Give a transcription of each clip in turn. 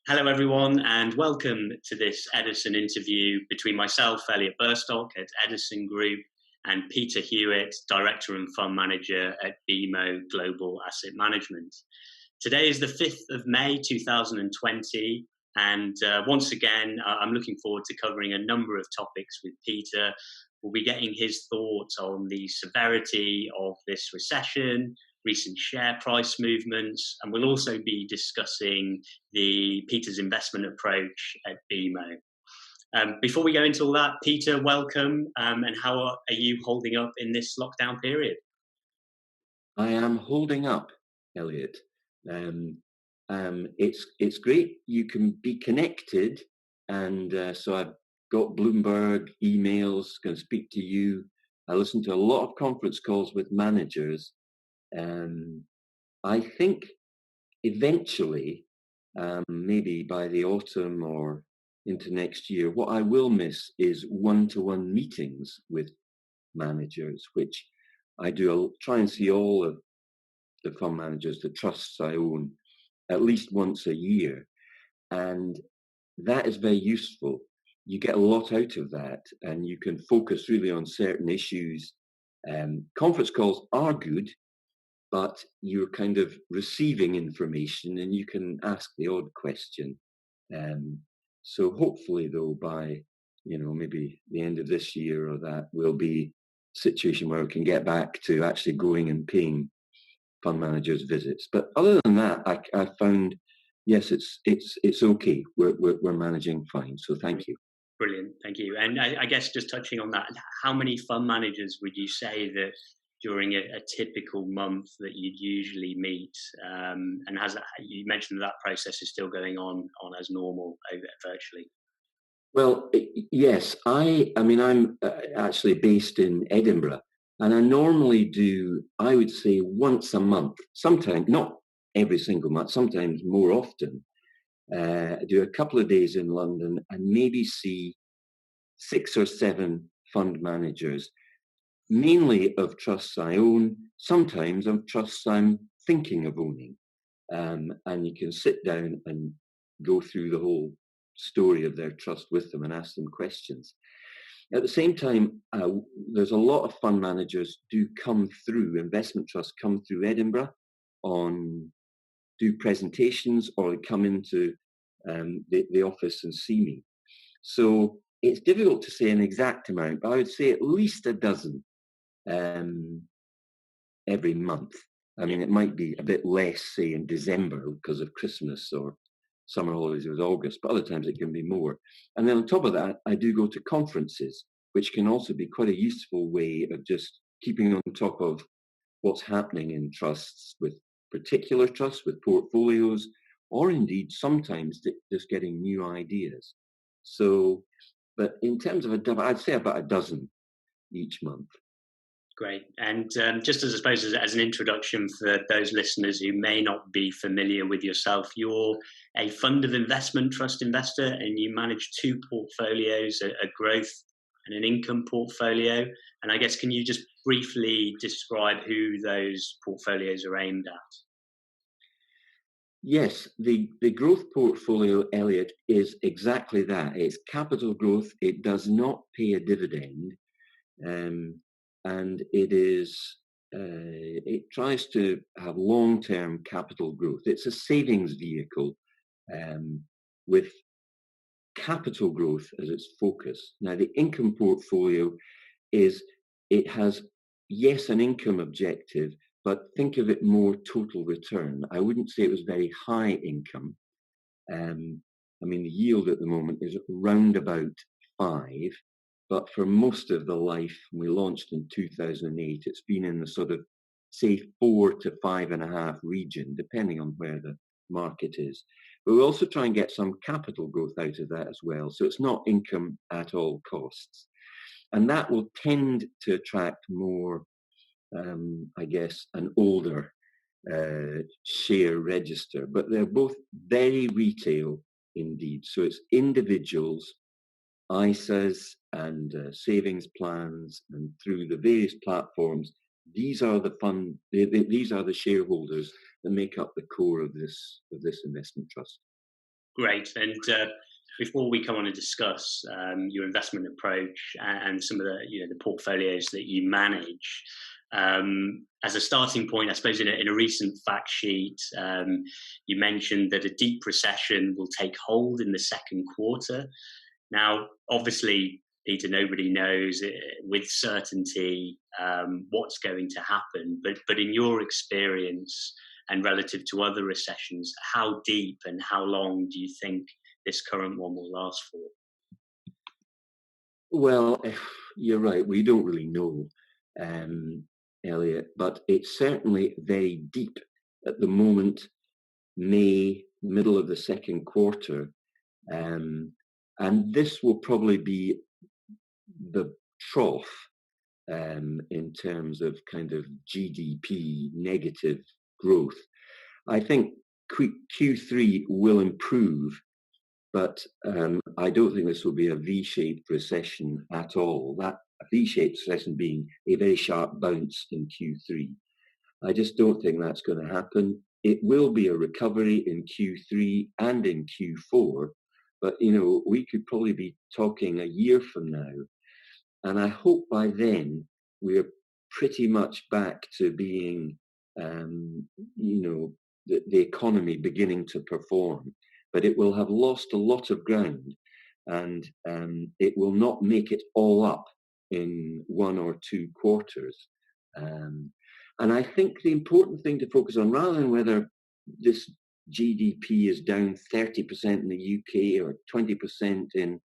Hello, everyone, and welcome to this Edison interview between myself, Elliot Burstock at Edison Group, and Peter Hewitt, Director and Fund Manager at BMO Global Asset Management. Today is the 5th of May 2020, and once again, I'm looking forward to covering a number of topics with Peter. We'll be getting his thoughts on the severity of this recession, recent share price movements, and we'll also be discussing Peter's investment approach at BMO. Before we go into all that, Peter, welcome, and how are you holding up in this lockdown period? I am holding up, Elliot. It's great. You can be connected, and so I've got Bloomberg emails. Going to speak to you. I listen to a lot of conference calls with managers. I think eventually, maybe by the autumn or into next year, what I will miss is one-to-one meetings with managers, which I do. I'll try and see all of the fund managers, the trusts I own, at least once a year. And that is very useful. You get a lot out of that, and you can focus really on certain issues. Conference calls are good, but you're kind of receiving information and you can ask the odd question. So hopefully, though, by maybe the end of this year or that, will be a situation where we can get back to actually going and paying fund managers visits. But other than that, I found, yes, it's okay. We're managing fine. So thank you. Brilliant, thank you. And I guess just touching on that, how many fund managers would you say that during a typical month that you'd usually meet? And you mentioned that process is still going on as normal virtually? Well, yes, I mean, I'm actually based in Edinburgh, and I normally do, I would say, once a month, sometimes, not every single month, sometimes more often. I do a couple of days in London and maybe see 6 or 7 fund managers, mainly of trusts I own, sometimes of trusts I'm thinking of owning. And you can sit down and go through the whole story of their trust with them and ask them questions. At the same time, there's a lot of fund managers do come through, investment trusts come through Edinburgh do presentations, or they come into the office and see me. So it's difficult to say an exact amount, but I would say at least a dozen every month. I mean, it might be a bit less, say, in December because of Christmas or summer holidays with August, but other times it can be more. And then on top of that, I do go to conferences, which can also be quite a useful way of just keeping on top of what's happening in trusts, with particular trusts, with portfolios, or indeed sometimes just getting new ideas. So, but in terms of I'd say about a dozen each month. Great. And just as I suppose as an introduction for those listeners who may not be familiar with yourself, you're a fund of investment trust investor, and you manage 2 portfolios, a growth and an income portfolio. And I guess, can you just briefly describe who those portfolios are aimed at? Yes, the growth portfolio, Elliot, is exactly that. It's capital growth. It does not pay a dividend. And it tries to have long-term capital growth. It's a savings vehicle with capital growth as its focus. Now, the income portfolio it has, yes, an income objective, but think of it more total return. I wouldn't say it was very high income. I mean, the yield at the moment is round about 5. But for most of the life, we launched in 2008, it's been in the sort of, say, 4 to 5.5 region, depending on where the market is. But we also try and get some capital growth out of that as well. So it's not income at all costs. And that will tend to attract more, I guess, an older share register. But they're both very retail indeed. So it's individuals, ISAs and savings plans, and through the various platforms, these are the shareholders that make up the core of this investment trust. Great. And before we come on and discuss your investment approach and some of the portfolios that you manage, as a starting point, I suppose in a recent fact sheet, you mentioned that a deep recession will take hold in the second quarter. Now, obviously, Peter, nobody knows with certainty what's going to happen. But in your experience and relative to other recessions, how deep and how long do you think this current one will last for? Well, you're right. We don't really know, Elliot, but it's certainly very deep at the moment. May, middle of the second quarter, and this will probably be the trough in terms of kind of GDP negative growth. I think Q3 will improve, but I don't think this will be a V-shaped recession at all. That a V-shaped recession being a very sharp bounce in Q3. I just don't think that's going to happen. It will be a recovery in Q3 and in Q4, but we could probably be talking a year from now, and I hope by then we're pretty much back to being, the economy beginning to perform. But it will have lost a lot of ground, and it will not make it all up in 1 or 2 quarters. And I think the important thing to focus on, rather than whether this GDP is down 30% in the UK or 20% in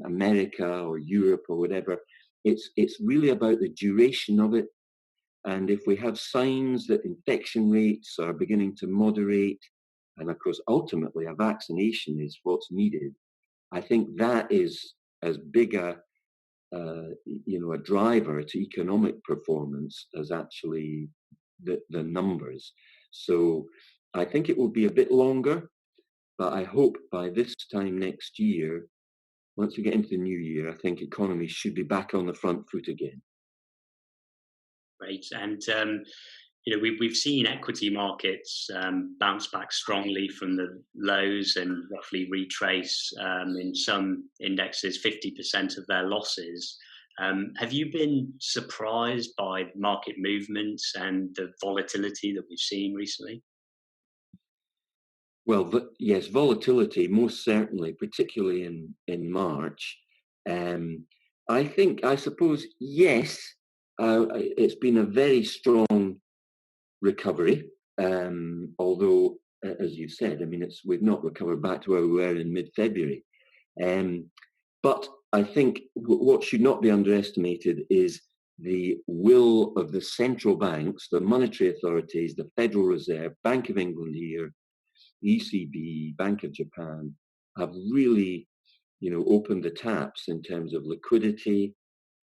America or Europe or whatever, it's really about the duration of it. And if we have signs that infection rates are beginning to moderate, and of course, ultimately, a vaccination is what's needed, I think that is as big a driver to economic performance as actually the numbers. So I think it will be a bit longer, but I hope by this time next year, once we get into the new year, I think economies should be back on the front foot again. Right. And we've seen equity markets bounce back strongly from the lows and roughly retrace in some indexes 50% of their losses. Have you been surprised by market movements and the volatility that we've seen recently? Well, yes, volatility, most certainly, particularly in March. I suppose, yes, it's been a very strong recovery, although, as you said, I mean, we've not recovered back to where we were in mid-February. But I think what should not be underestimated is the will of the central banks, the monetary authorities, the Federal Reserve, Bank of England here, ECB, Bank of Japan, have really, opened the taps in terms of liquidity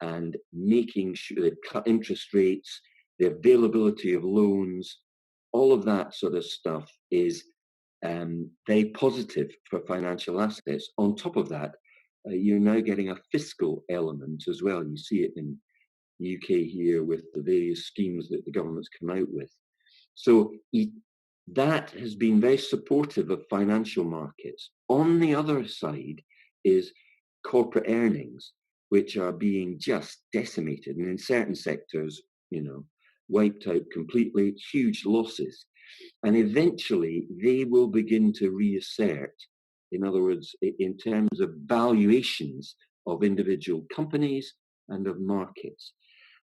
and making sure they've cut interest rates, the availability of loans, all of that sort of stuff is very positive for financial assets. On top of that, you're now getting a fiscal element as well. You see it in the UK here with the various schemes that the government's come out with. So that has been very supportive of financial markets. On the other side is corporate earnings, which are being just decimated, and in certain sectors, wiped out completely, huge losses. And eventually they will begin to reassert, in other words, in terms of valuations of individual companies and of markets.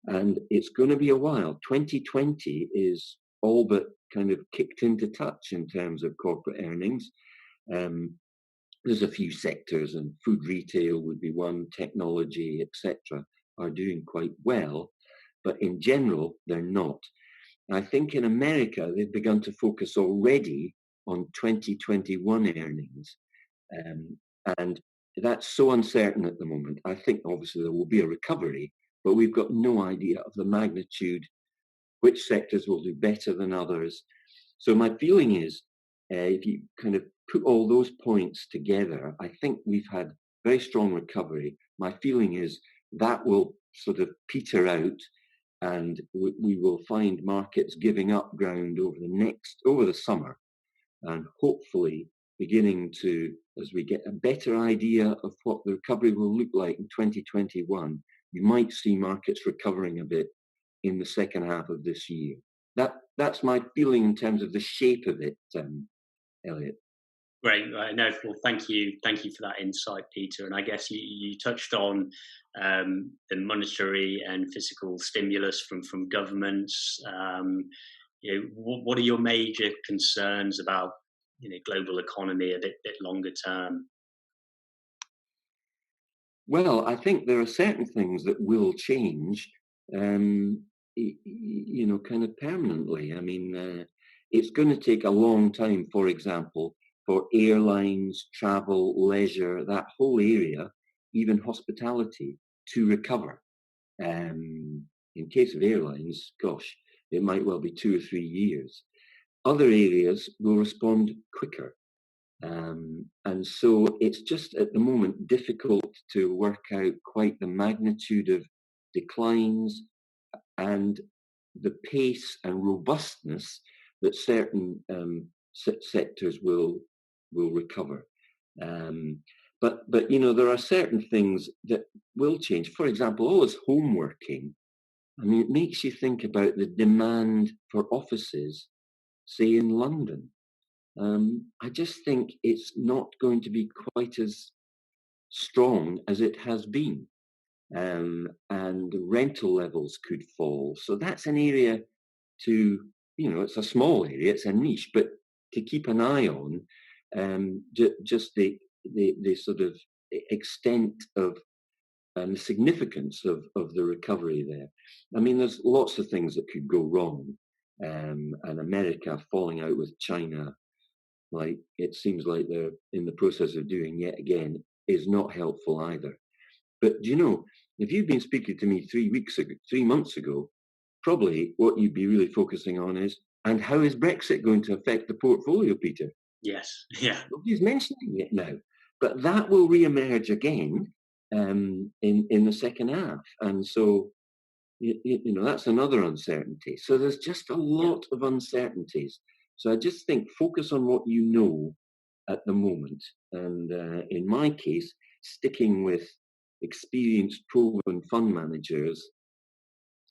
And it's going to be a while. 2020 is all but kind of kicked into touch in terms of corporate earnings. There's a few sectors, and food retail would be one, technology, etc., are doing quite well, but in general, they're not. I think in America, they've begun to focus already on 2021 earnings, and that's so uncertain at the moment. I think obviously there will be a recovery, but we've got no idea of the magnitude, which sectors will do better than others. So my feeling is, if you kind of put all those points together, I think we've had very strong recovery. My feeling is that will sort of peter out, and we will find markets giving up ground over the summer, and hopefully beginning to, as we get a better idea of what the recovery will look like in 2021, you might see markets recovering a bit in the second half of this year. That's my feeling in terms of the shape of it, Elliot. Great. No, well, thank you for that insight, Peter. And I guess you touched on the monetary and fiscal stimulus from governments. What are your major concerns about global economy a bit longer term? Well, I think there are certain things that will change, kind of permanently. I mean, it's going to take a long time, for example, for airlines, travel, leisure, that whole area, even hospitality, to recover. In case of airlines, gosh, it might well be 2 or 3 years. Other areas will respond quicker. And so it's just at the moment difficult to work out quite the magnitude of declines and the pace and robustness that certain sectors will recover. But there are certain things that will change. For example, all this home working. I mean, it makes you think about the demand for offices, say in London. I just think it's not going to be quite as strong as it has been. And rental levels could fall. So that's an area to, it's a small area, it's a niche, but to keep an eye on, just the sort of extent of the significance of the recovery there. I mean, there's lots of things that could go wrong, and America falling out with China, like it seems like they're in the process of doing yet again, is not helpful either. But do you know, if you've been speaking to me 3 months ago, probably what you'd be really focusing on is, and how is Brexit going to affect the portfolio, Peter? Yes, yeah. Nobody's mentioning it now, but that will re-emerge again in the second half, and so that's another uncertainty. So there's just a lot of uncertainties. So I just think focus on what you know at the moment, and in my case, sticking with experienced, proven fund managers.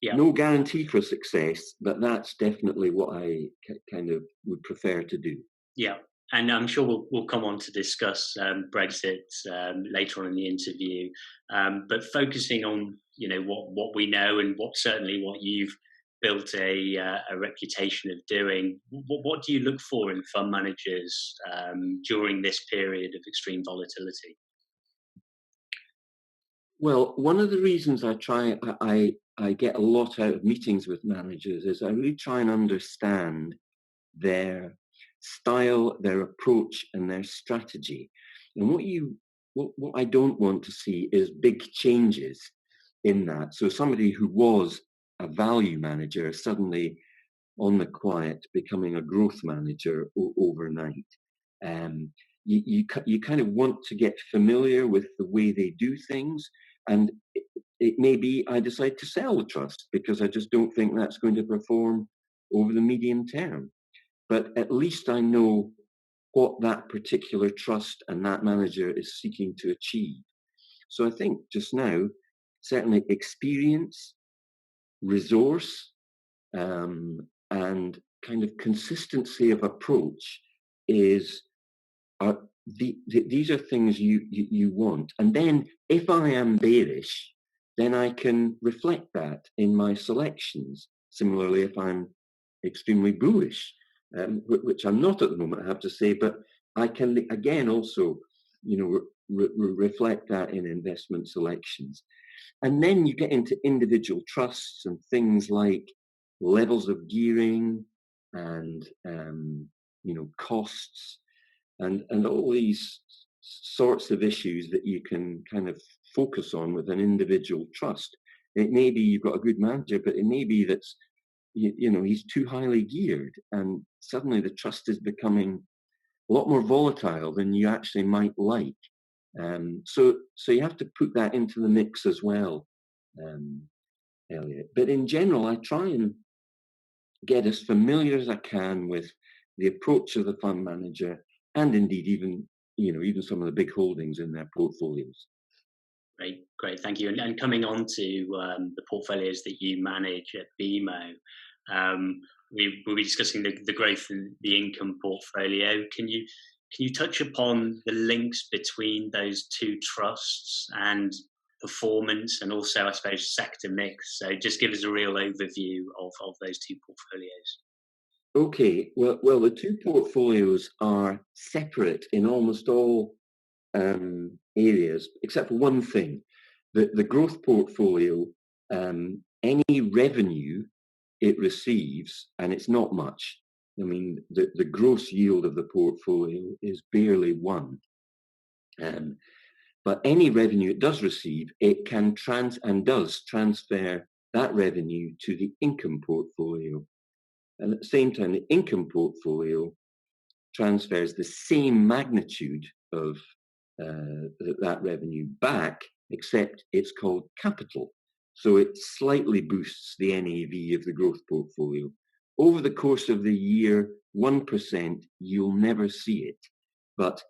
Yeah. No guarantee for success, but that's definitely what I kind of would prefer to do. Yeah, and I'm sure we'll come on to discuss Brexit later on in the interview. But focusing on what we know and certainly what you've built a reputation of doing. What do you look for in fund managers during this period of extreme volatility? Well, one of the reasons I get a lot out of meetings with managers is I really try and understand their style, their approach, and their strategy. And what I don't want to see is big changes in that. So somebody who was a value manager suddenly on the quiet becoming a growth manager overnight. You kind of want to get familiar with the way they do things, and it may be I decide to sell the trust because I just don't think that's going to perform over the medium term. But at least I know what that particular trust and that manager is seeking to achieve. So I think just now, certainly experience, resource, and kind of consistency of approach are these are things you want. And then if I am bearish, then I can reflect that in my selections. Similarly, if I'm extremely bullish, which I'm not at the moment, I have to say, but I can again also, reflect that in investment selections. And then you get into individual trusts and things like levels of gearing and costs and all these sorts of issues that you can kind of focus on with an individual trust. It may be you've got a good manager, but it may be that's he's too highly geared, and suddenly the trust is becoming a lot more volatile than you actually might like. So you have to put that into the mix as well, Elliot. But in general, I try and get as familiar as I can with the approach of the fund manager and indeed even some of the big holdings in their portfolios. Great, great, thank you. And coming on to the portfolios that you manage at BMO, we'll be discussing the growth in the income portfolio. Can you touch upon the links between those two trusts and performance, and also, I suppose, sector mix? So just give us a real overview of those two portfolios. Okay, well, the two portfolios are separate in almost all areas, except for one thing. The growth portfolio, any revenue it receives, and it's not much. I mean, the gross yield of the portfolio is barely 1. But any revenue it does receive, it can does transfer that revenue to the income portfolio. And at the same time, the income portfolio transfers the same magnitude of that revenue back, except it's called capital. So it slightly boosts the NAV of the growth portfolio. Over the course of the year, 1%, you'll never see it. But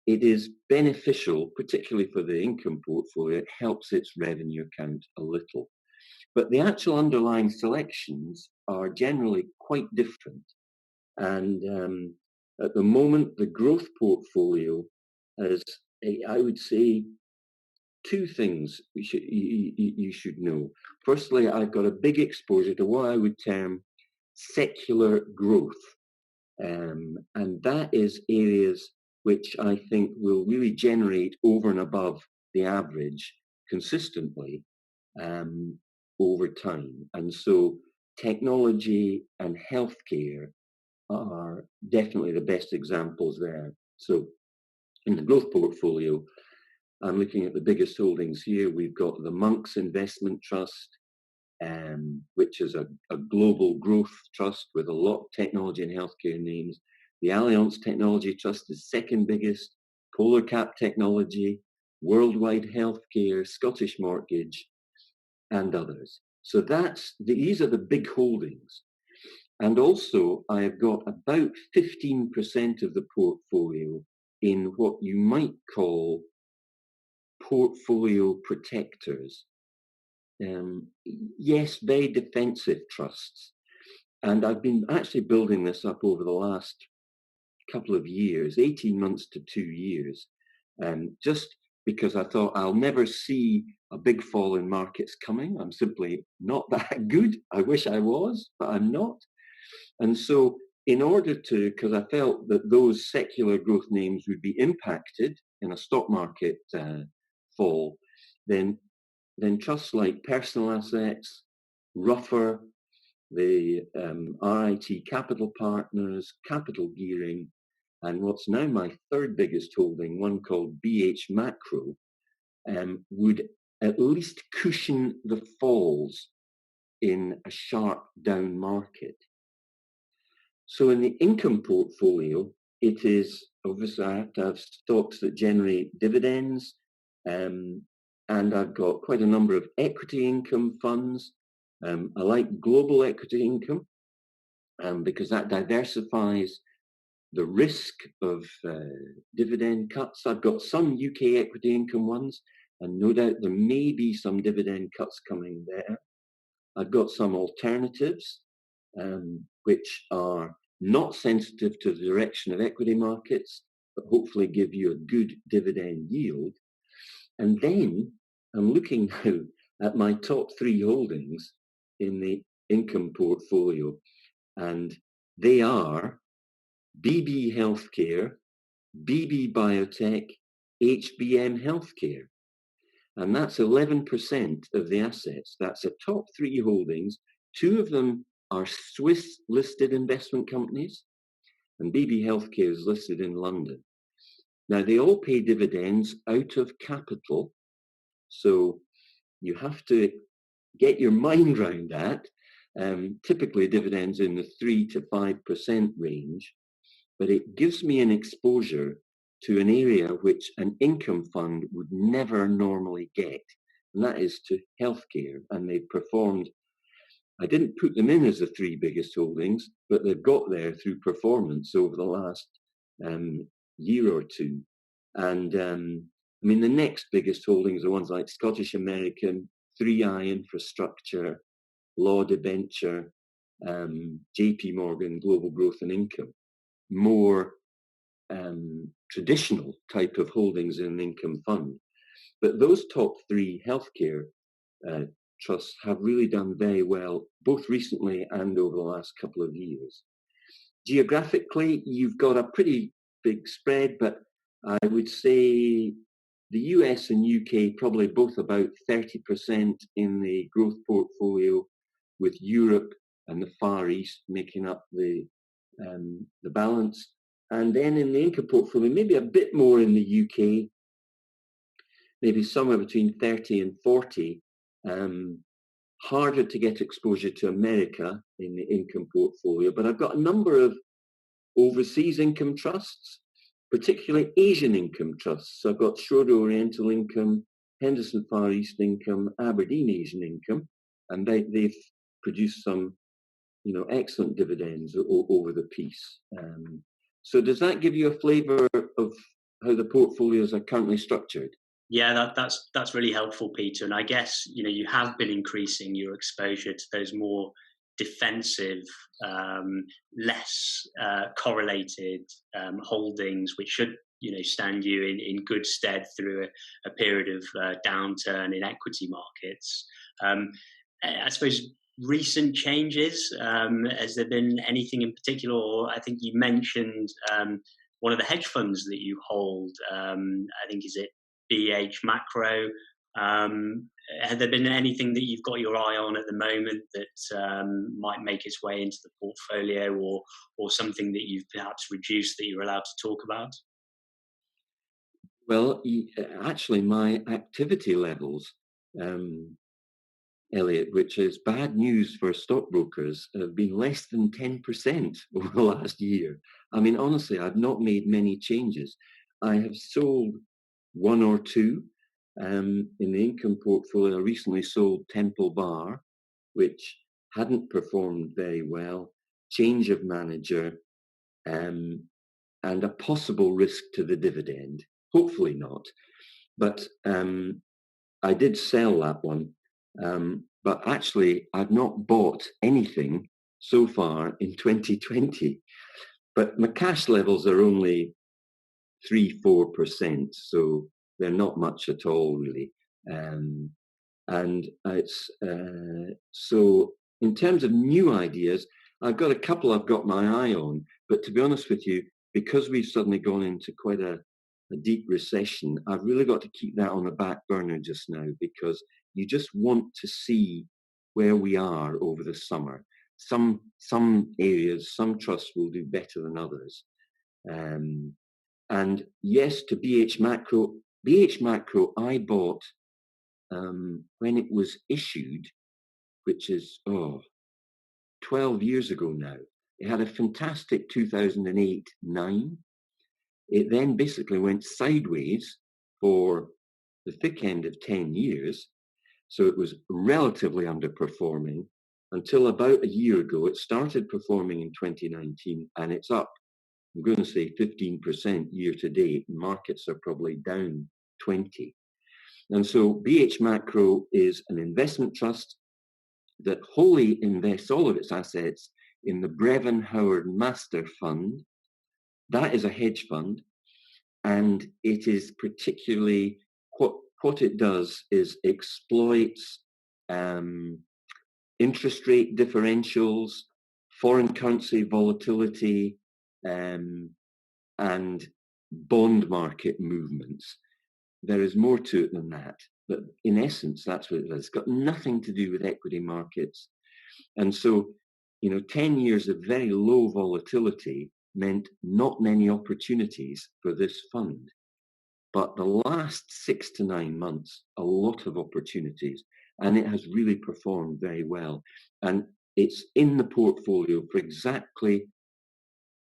it is beneficial, particularly for the income portfolio. It helps its revenue account a little. But the actual underlying selections are generally quite different. And at the moment, the growth portfolio has, I would say, two things you should know. Firstly, I've got a big exposure to what I would term secular growth. And that is areas which I think will really generate over and above the average consistently over time. And so technology and healthcare are definitely the best examples there. So in the growth portfolio, I'm looking at the biggest holdings here. We've got the Monks Investment Trust, which is a global growth trust with a lot of technology and healthcare names. The Allianz Technology Trust is second biggest, Polar Cap Technology, Worldwide Healthcare, Scottish Mortgage, and others. So these are the big holdings. And also, I have got about 15% of the portfolio in what you might call portfolio protectors. Yes, very defensive trusts. And I've been actually building this up over the last couple of years, 18 months to 2 years, just because I thought I'll never see a big fall in markets coming. I'm simply not that good. I wish I was, but I'm not. And so in order to, because I felt that those secular growth names would be impacted in a stock market fall, then trusts like Personal Assets, Ruffer, the RIT Capital Partners, Capital Gearing, and what's now my third biggest holding, one called BH Macro, would at least cushion the falls in a sharp down market. So in the income portfolio, it is obviously I have to have stocks that generate dividends, and I've got quite a number of equity income funds. I like global equity income because that diversifies the risk of dividend cuts. I've got some UK equity income ones, and no doubt there may be some dividend cuts coming there. I've got some alternatives, which are not sensitive to the direction of equity markets, but hopefully give you a good dividend yield. And then I'm looking now at my top 3 holdings in the income portfolio, and they are BB Healthcare, BB Biotech, HBM Healthcare. And that's 11% of the assets. That's the top 3 holdings. 2 of them are Swiss listed investment companies, and BB Healthcare is listed in London. Now, they all pay dividends out of capital, so you have to get your mind around that. Typically, dividends in the 3 to 5% range, but it gives me an exposure to an area which an income fund would never normally get, and that is to healthcare. And they've performed, I didn't put them in as the 3 biggest holdings, but they've got there through performance over the last year or two. And I mean, the next biggest holdings are ones like Scottish American, 3i Infrastructure, Law Debenture, JP Morgan, Global Growth and Income. More traditional type of holdings in an income fund. But those top three healthcare trusts have really done very well, both recently and over the last couple of years. Geographically, you've got a pretty big spread, but I would say the US and UK probably both about 30% in the growth portfolio, with Europe and the Far East making up the balance. And then in the income portfolio, maybe a bit more in the UK, maybe somewhere between 30 and 40. Harder to get exposure to America in the income portfolio, but I've got a number of overseas income trusts, particularly Asian income trusts. So I've got Schroeder Oriental Income, Henderson Far East Income, Aberdeen Asian Income, and they've produced some, excellent dividends over the piece. So does that give you a flavour of how the portfolios are currently structured? Yeah, that's really helpful, Peter. And I guess you have been increasing your exposure to those more defensive, less correlated holdings, which should stand you in good stead through a period of downturn in equity markets. I suppose recent changes. Has there been anything in particular? Or I think you mentioned one of the hedge funds that you hold. I think is it BH Macro. Have there been anything that you've got your eye on at the moment that might make its way into the portfolio, or something that you've perhaps reduced that you're allowed to talk about? Well, actually, my activity levels, Elliot, which is bad news for stockbrokers, have been less than 10% over the last year. I mean, honestly, I've not made many changes. I have sold one or two in the income portfolio. I recently sold Temple Bar, which hadn't performed very well, change of manager, and a possible risk to the dividend. Hopefully not. But I did sell that one. But actually, I've not bought anything so far in 2020. But my cash levels are only 3-4%, so they're not much at all, really. And it's so in terms of new ideas, I've got a couple I've got my eye on. But to be honest with you, because we've suddenly gone into quite a deep recession, I've really got to keep that on the back burner just now, because you just want to see where we are over the summer. Some areas, some trusts will do better than others. And yes, to BH Macro. BH Macro I bought when it was issued, which is 12 years ago now. It had a fantastic 2008-9. It then basically went sideways for the thick end of 10 years. So it was relatively underperforming until about a year ago. It started performing in 2019, and it's up, I'm going to say 15% year to date. Markets are probably down 20. And so BH Macro is an investment trust that wholly invests all of its assets in the Brevin Howard Master Fund. That is a hedge fund. And it is particularly, what it does is exploits interest rate differentials, foreign currency volatility, and bond market movements. There is more to it than that. But in essence, that's what it is. It's got nothing to do with equity markets. And so, 10 years of very low volatility meant not many opportunities for this fund. But the last 6 to 9 months, a lot of opportunities, and it has really performed very well. And it's in the portfolio for exactly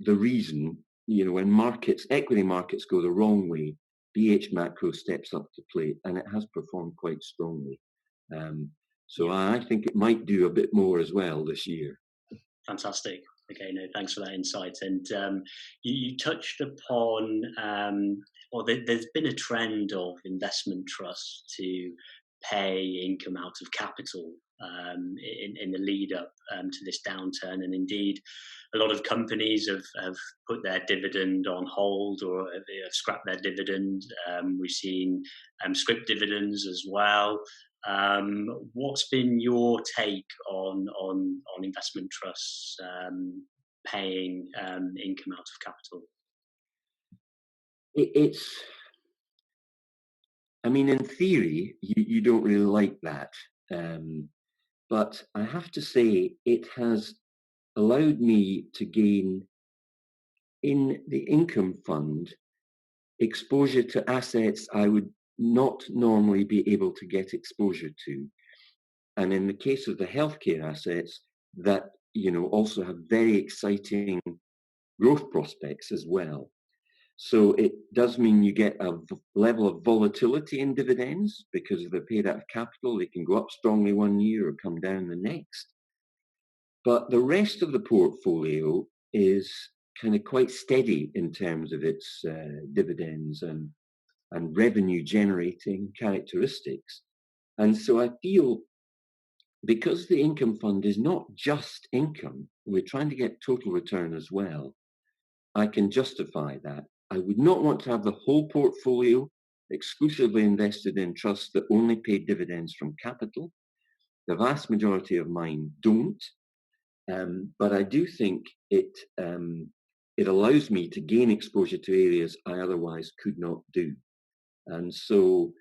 the reason, when equity markets go the wrong way, BH Macro steps up to plate, and it has performed quite strongly. So I think it might do a bit more as well this year. Fantastic. Okay, no, thanks for that insight. And you touched upon, there's been a trend of investment trusts to pay income out of capital in the lead up to this downturn. And indeed, a lot of companies have put their dividend on hold or have scrapped their dividend. We've seen scrip dividends as well. What's been your take on investment trusts paying income out of capital? It's, I mean, in theory, you don't really like that. But I have to say, it has allowed me to gain in the income fund exposure to assets I would not normally be able to get exposure to. And in the case of the healthcare assets, that, also have very exciting growth prospects as well. So it does mean you get a level of volatility in dividends because if they're paid out of capital, they can go up strongly one year or come down the next. But the rest of the portfolio is kind of quite steady in terms of its dividends and revenue generating characteristics. And so I feel because the income fund is not just income, we're trying to get total return as well. I can justify that. I would not want to have the whole portfolio exclusively invested in trusts that only pay dividends from capital. The vast majority of mine don't. But I do think it allows me to gain exposure to areas I otherwise could not do. And so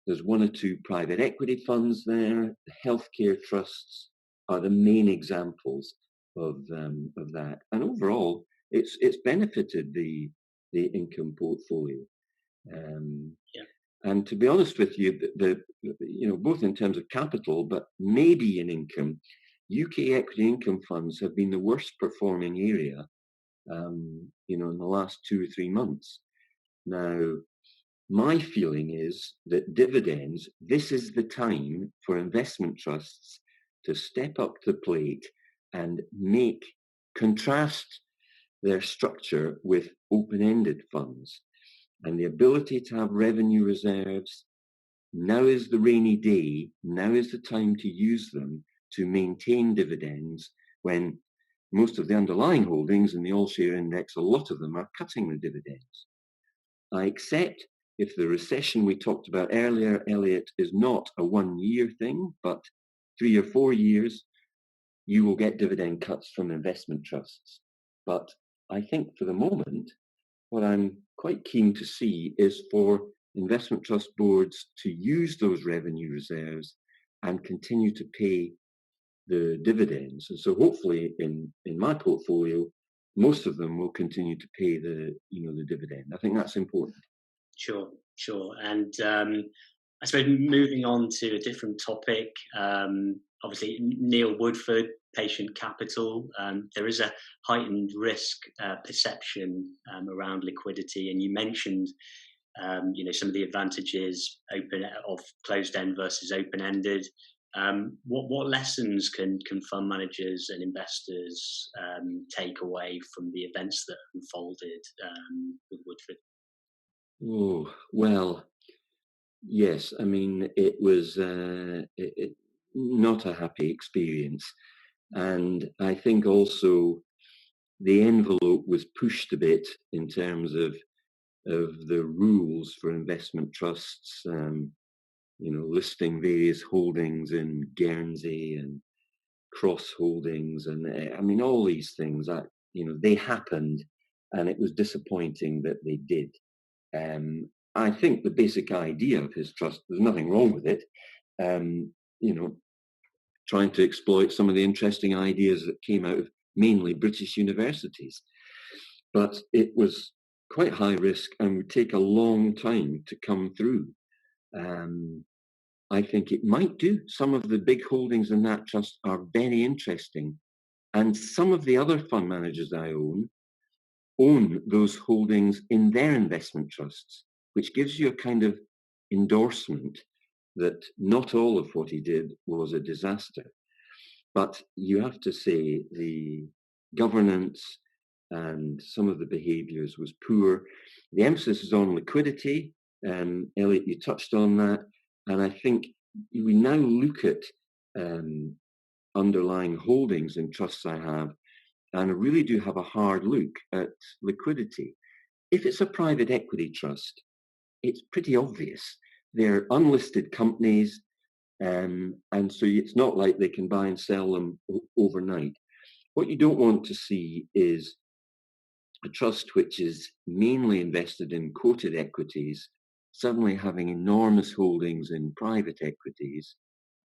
there's one or two private equity funds there. The healthcare trusts are the main examples of that. And overall, it's benefited the income portfolio. Yeah. And to be honest with you, both in terms of capital, but maybe in income, UK equity income funds have been the worst performing area, in the last 2 or 3 months. Now, my feeling is that dividends, this is the time for investment trusts to step up to the plate and contrast their structure with open-ended funds. And the ability to have revenue reserves, now is the rainy day, now is the time to use them to maintain dividends when most of the underlying holdings in the all-share index, a lot of them are cutting the dividends. I accept if the recession we talked about earlier, Elliot, is not a 1-year thing, but 3 or 4 years, you will get dividend cuts from investment trusts. But I think for the moment, what I'm quite keen to see is for investment trust boards to use those revenue reserves and continue to pay the dividends. And so hopefully in my portfolio, most of them will continue to pay the dividend. I think that's important. Sure. And I suppose moving on to a different topic, obviously Neil Woodford, Patient Capital, there is a heightened risk perception around liquidity, and you mentioned some of the advantages of closed end versus open ended. What lessons can fund managers and investors take away from the events that unfolded with Woodford? Oh, well, yes. I mean, it was not a happy experience. And I think also the envelope was pushed a bit in terms of the rules for investment trusts, listing various holdings in Guernsey and cross holdings. And I mean, all these things that, they happened and it was disappointing that they did. I think the basic idea of his trust, there's nothing wrong with it. Trying to exploit some of the interesting ideas that came out of mainly British universities. But it was quite high risk and would take a long time to come through. I think it might do. Some of the big holdings in that trust are very interesting. And some of the other fund managers I own those holdings in their investment trusts, which gives you a kind of endorsement that not all of what he did was a disaster. But you have to say the governance, and some of the behaviours was poor. The emphasis is on liquidity. Elliot, you touched on that, and I think we now look at underlying holdings in trusts I have, and I really do have a hard look at liquidity. If it's a private equity trust, it's pretty obvious. They're unlisted companies, and so it's not like they can buy and sell them overnight. What you don't want to see is a trust which is mainly invested in quoted equities, suddenly having enormous holdings in private equities,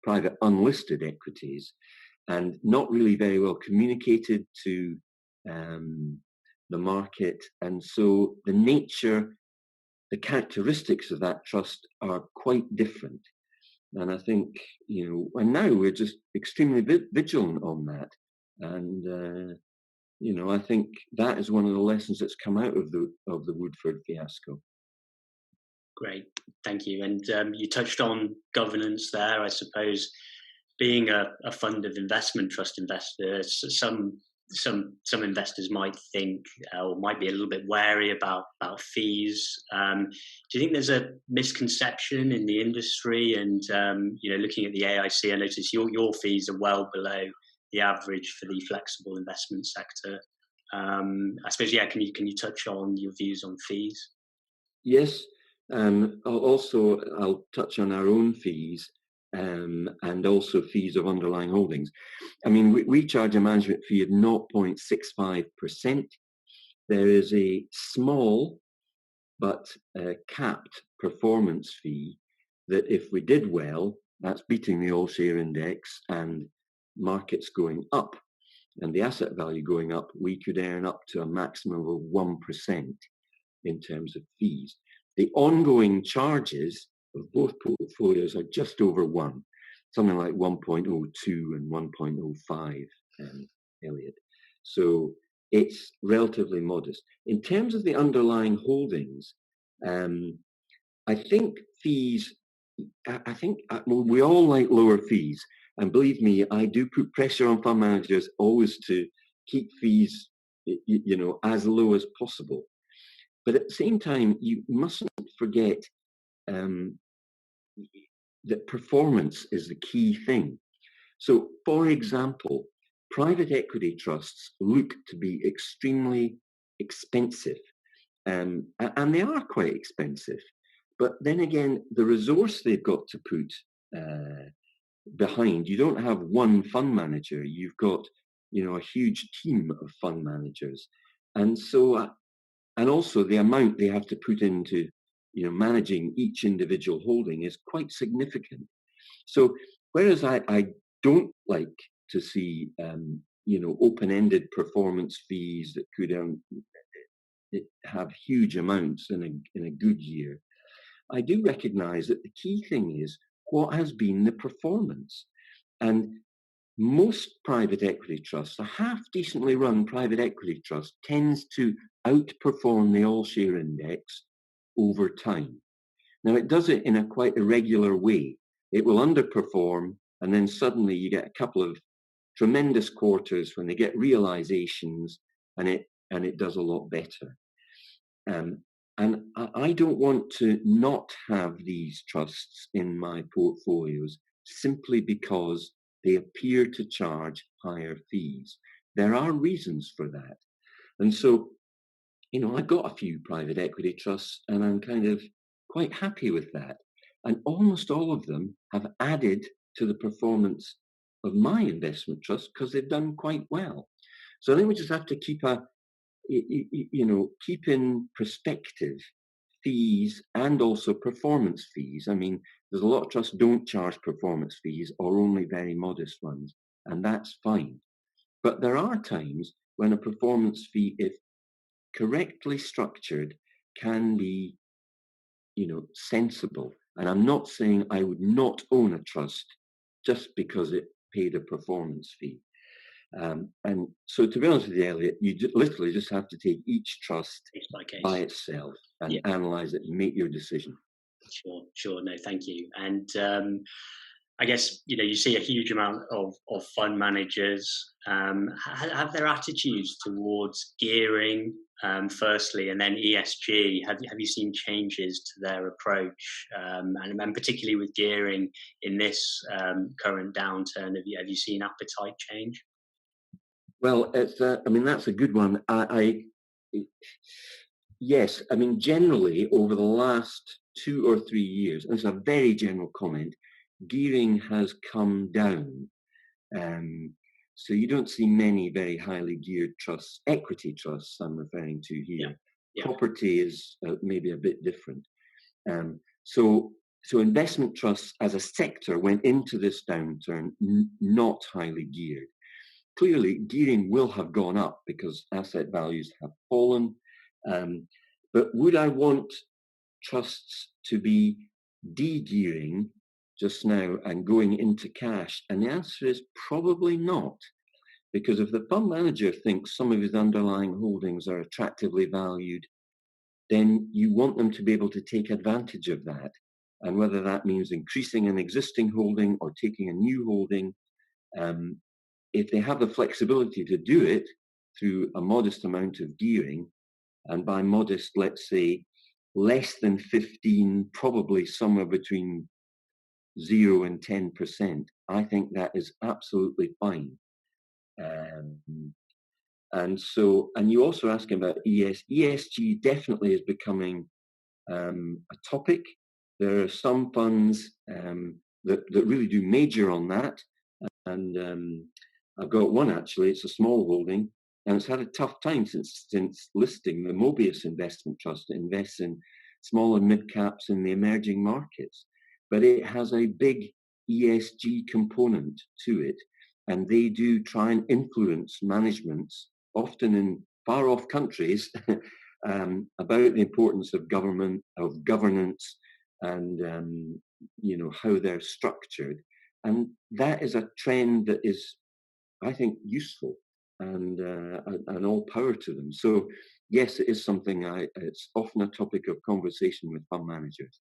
private unlisted equities, and not really very well communicated to the market. And so the characteristics of that trust are quite different. And I think, and now we're just extremely vigilant on that. And, I think that is one of the lessons that's come out of the Woodford fiasco. Great, thank you. And you touched on governance there. I suppose being a fund of investment trust investors, some investors might think or might be a little bit wary about fees. Do you think there's a misconception in the industry? And looking at the AIC, I notice your fees are well below the average for the flexible investment sector. I suppose, can you touch on your views on fees? Yes. I'll touch on our own fees and also fees of underlying holdings. I mean, we charge a management fee of 0.65%. There is a small but capped performance fee that if we did well, that's beating the all-share index and markets going up and the asset value going up, we could earn up to a maximum of 1% in terms of fees. The ongoing charges of both portfolios are just over 1, something like 1.02 and 1.05, Elliot. So it's relatively modest. In terms of the underlying holdings, I think fees, we all like lower fees. And believe me, I do put pressure on fund managers always to keep fees, as low as possible. But at the same time, you mustn't forget that performance is the key thing. So, for example, private equity trusts look to be extremely expensive, and they are quite expensive. But then again, the resource they've got to put behind, you don't have one fund manager, you've got, a huge team of fund managers. And so, and also the amount they have to put into, managing each individual holding is quite significant. So whereas I don't like to see, open-ended performance fees that could have huge amounts in a good year, I do recognise that the key thing is what has been the performance. And most private equity trusts, a half decently run private equity trust, tends to outperform the all-share index over time. Now, it does it in a quite irregular way. It will underperform, and then suddenly you get a couple of tremendous quarters when they get realizations, and it does a lot better. And I don't want to not have these trusts in my portfolios simply because they appear to charge higher fees. There are reasons for that. And so, I've got a few private equity trusts and I'm kind of quite happy with that. And almost all of them have added to the performance of my investment trust because they've done quite well. So I think we just have to keep keep in perspective fees and also performance fees. I mean, there's a lot of trusts don't charge performance fees or only very modest ones, and that's fine. But there are times when a performance fee, if correctly structured, can be, sensible. And I'm not saying I would not own a trust just because it paid a performance fee. And so, to be honest with you, Elliot, you literally just have to take each trust by itself and analyze it and make your decision. Sure. No, thank you. And I guess, you see a huge amount of fund managers. Have their attitudes towards gearing, firstly, and then ESG, have you seen changes to their approach? And particularly with gearing in this current downturn, have you seen appetite change? Well, I mean, that's a good one. Yes, I mean, generally over the last 2 or 3 years, and it's a very general comment, gearing has come down. Um, so you don't see many very highly geared trusts, equity trusts I'm referring to Yeah. here. Yeah. Property is maybe a bit different. Um, so, so investment trusts as a sector went into this downturn not highly geared. Clearly, gearing will have gone up because asset values have fallen. Um, but would I want trusts to be de-gearing just now and going into cash? And the answer is probably not. Because if the fund manager thinks some of his underlying holdings are attractively valued, then you want them to be able to take advantage of that. And whether that means increasing an existing holding or taking a new holding, um, if they have the flexibility to do it through a modest amount of gearing, and by modest, let's say less than 15, probably somewhere between 0 and 10%, I think that is absolutely fine. And you also asking about ESG definitely is becoming a topic. There are some funds that really do major on that. And I've got one actually, it's a small holding, and it's had a tough time since listing. The Mobius Investment Trust invests in small and mid caps in the emerging markets. But it has a big ESG component to it, and they do try and influence managements, often in far off countries, about the importance of governance, and how they're structured. And that is a trend that is, I think, useful, and all power to them. So yes, it is something it's often a topic of conversation with fund managers.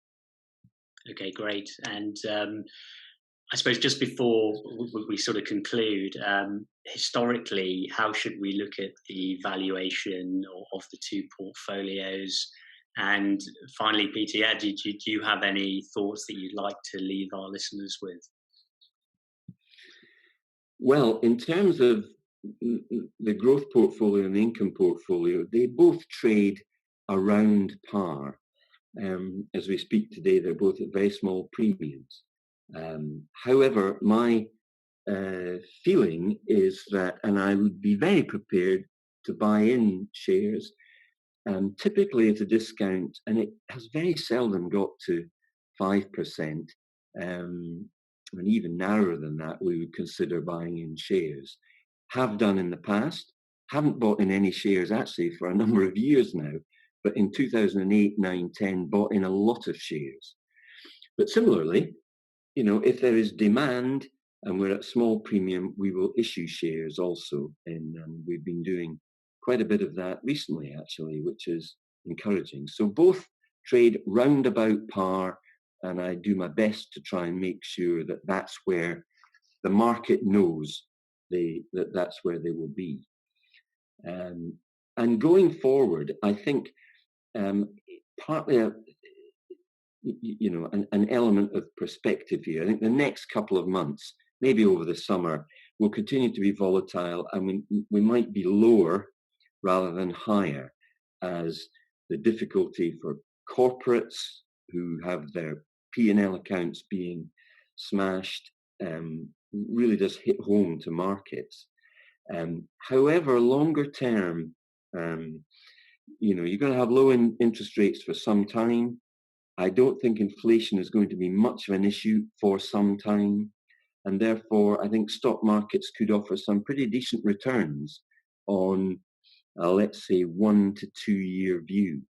Okay, great. And I suppose just before we sort of conclude, historically, how should we look at the valuation of the two portfolios? And finally, Peter, do you have any thoughts that you'd like to leave our listeners with? Well, in terms of the growth portfolio and the income portfolio, they both trade around par. As we speak today, they're both at very small premiums. However, my feeling is that, and I would be very prepared to buy in shares, typically at a discount, and it has very seldom got to 5%. And even narrower than that, we would consider buying in shares. Have done in the past, haven't bought in any shares actually for a number of years now, but in 2008, 9, 10, bought in a lot of shares. But similarly, if there is demand and we're at small premium, we will issue shares also. And we've been doing quite a bit of that recently, actually, which is encouraging. So both trade roundabout par, and I do my best to try and make sure that that's where the market knows that that's where they will be. And going forward, I think partly an element of perspective here. I think the next couple of months, maybe over the summer, will continue to be volatile, and we might be lower rather than higher, as the difficulty for corporates who have their P&L accounts being smashed really does hit home to markets. However, longer term, you're going to have low interest rates for some time. I don't think inflation is going to be much of an issue for some time. And therefore, I think stock markets could offer some pretty decent returns on, let's say, 1 to 2 year view.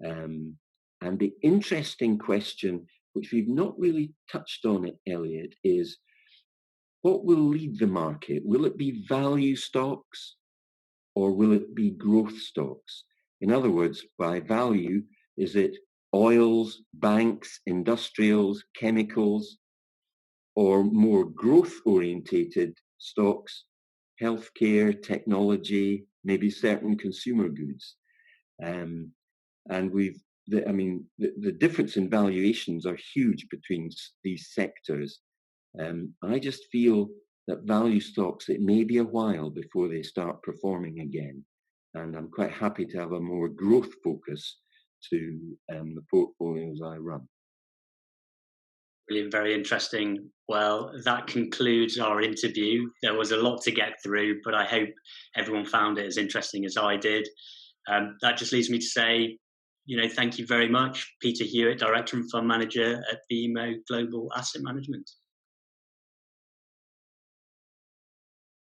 And the interesting question, which we've not really touched on it, Elliot, is what will lead the market? Will it be value stocks or will it be growth stocks? In other words, by value, is it oils, banks, industrials, chemicals? or more growth orientated stocks, healthcare, technology, maybe certain consumer goods. Um, and the difference in valuations are huge between these sectors. I just feel that value stocks, it may be a while before they start performing again. And I'm quite happy to have a more growth focus to the portfolios I run. Brilliant, very interesting. Well, that concludes our interview. There was a lot to get through, but I hope everyone found it as interesting as I did. That just leaves me to say, thank you very much, Peter Hewitt, Director and Fund Manager at BMO Global Asset Management.